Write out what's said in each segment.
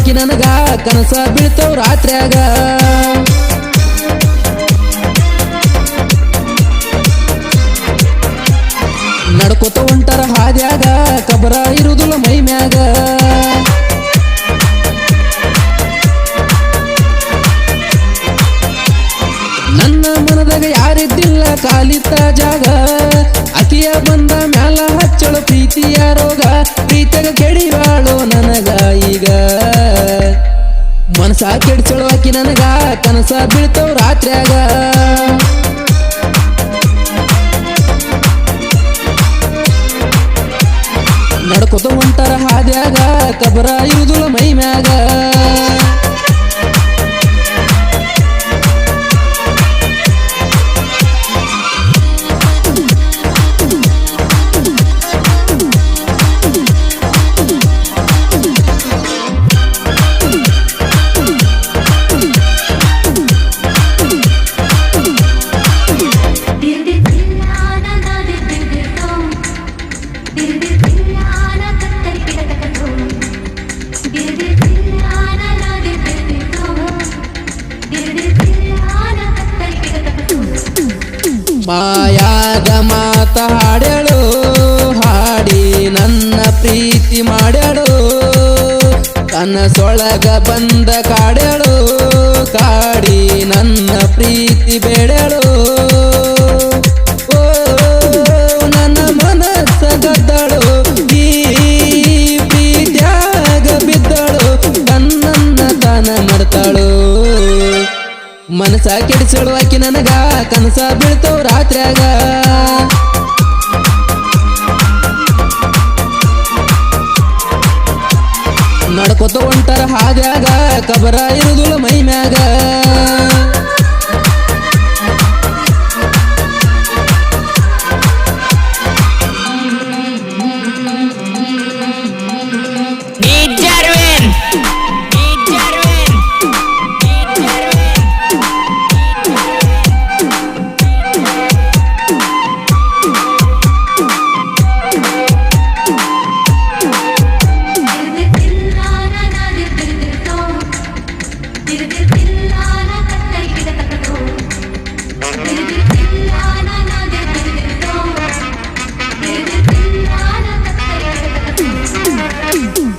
ಕೆಡಿಸಳುವಾಕಿ ನನಗ ಕನಸ ಬೀಳ್ತವ್ ರಾತ್ರ್ಯಾಗ ನಡ್ಕೋತ ಹೊಂಟರ ಹಾದ್ಯಾಗ ಕಬರ ಇರುದಿಲ್ಲ ಮೈ ಮ್ಯಾಗ ನನ್ನ ಮನದಾಗ ಯಾರಿದ್ದಿಲ್ಲ ಕಾಲಿತ್ತ ಜಾಗ ಅತಿಯ ಬಂದ ಮ್ಯಾಲ ಹಚ್ಚಳು ಪ್ರೀತಿಯ ರೋಗ ಪ್ರೀತಿಯಾಗ ಕೆಡಿವಾಳು ನನಗ ಈಗ ಮನಸ ಕೆಡಿಸಳುವಾಕಿ ನನಗ ಕನಸ ಬೀಳ್ತವ್ ರಾತ್ರ್ಯಾಗ ನಡ್ಕೋತ ಹೊಂಟರ ಹಾದ್ಯಾಗ ಕಬರ ಇರುದಿಲ್ಲ ಮೈ ಮ್ಯಾಗ ಮಾಯಾದ ಮಾತ ಹಾಡ್ಯಾಳು ಹಾಡಿ ನನ್ನ ಪ್ರೀತಿ ಮಾಡ್ಯಾಳು ಕನಸೊಳಗ ಬಂದ ಕಾಡ್ಯಾಳು ಕಾಡಿ ನನ್ನ ಪ್ರೀತಿ ಬೇಡ್ಯಾಳು ಓ ನನ್ನ ಮನಸ್ಸ ಗದ್ದಳು ಈ ಪ್ರೀತ್ಯಾಗ ಬಿದ್ದಳು ತನ್ನನ್ನ ತಾನ ಮಾಡ್ತಾಳು ಮನಸ ಕೆಡಿಸಳುವಾಕಿ ನನಗ ಕನಸ ಬೀಳ್ತವ್ ರಾತ್ರ್ಯಾಗ ನಡ್ಕೋತ ಹೊಂಟರ ಹಾದ್ಯಾಗ ಕಬರ ಇರುದಿಲ್ಲ ಮೈ ಮ್ಯಾಗ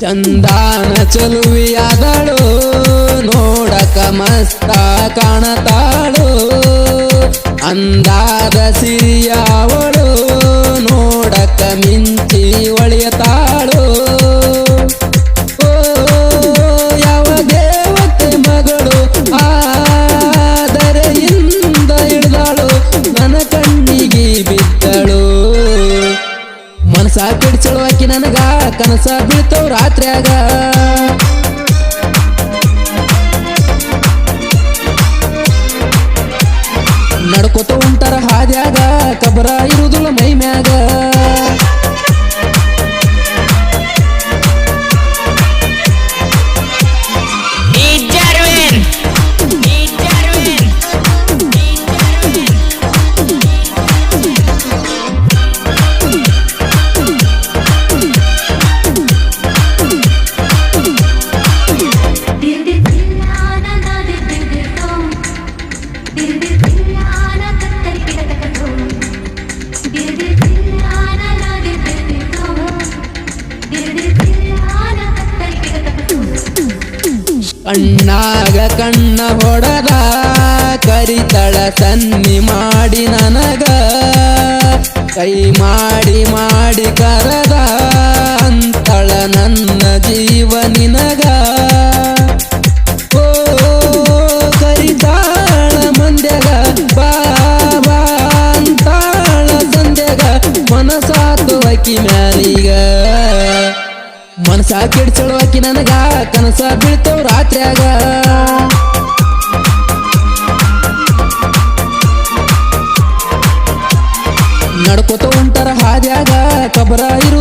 ಚಂದಾನ ಚಲುವಿಯಾದಳು ನೋಡಕ ಮಸ್ತ ಕಾಣತಾಳು ಅಂದಾದ ಸಿರಿಯಾವಳು ನೋಡಕ ಮಿಂಚಿ ಒಳೆಯತಾಳು ಓ ಯಾವ ದೇವತೆ ಮಗಳು ಆದರೆಯಿಂದ ಇಳಿದಾಳು ನನ್ನ ಕಣ್ಣಿಗೆ ಬಿದ್ದಳು ಮನಸ ಕೆಡಿಸಳುವಾಕಿ ನನಗ ಕನಸ ಬೀಳ್ತವ್ ರಾತ್ರ್ಯಾಗ ನಡ್ಕೋತ ಹೊಂಟರ ಹಾದ್ಯಾಗ ಕಬರ ಇರುದಿಲ್ಲ ಮೈ ಮ್ಯಾಗ ಕಣ್ಣಾಗ ಕಣ್ಣ ಹೊಡದ ಕರಿತಳ ಸನ್ನಿ ಮಾಡಿ ನನಗ ಕೈ ಮಾಡಿ ಮಾಡಿ ಕರದ ಅಂತಳ ನನ್ನ ಜೀವ ನಿನಗ ಓ ಕರಿತಾಳ ಮಂದ್ಯಾಗ ಬಾಬಾ ಅಂತಾಳ ಸಂದ್ಯಾಗ ಮನಸಾತುವಕಿ ಮ್ಯಾಲಿಗ ಮನಸ ಕೆಡಿಸಳುವಾಕಿ ನನಗ ಕನಸ ಬೀಳ್ತವ್ ರಾತ್ರ್ಯಾಗ ನಡ್ಕೋತ ಹೊಂಟರ ಹಾದ್ಯಾಗ ಕಬರ ಇರು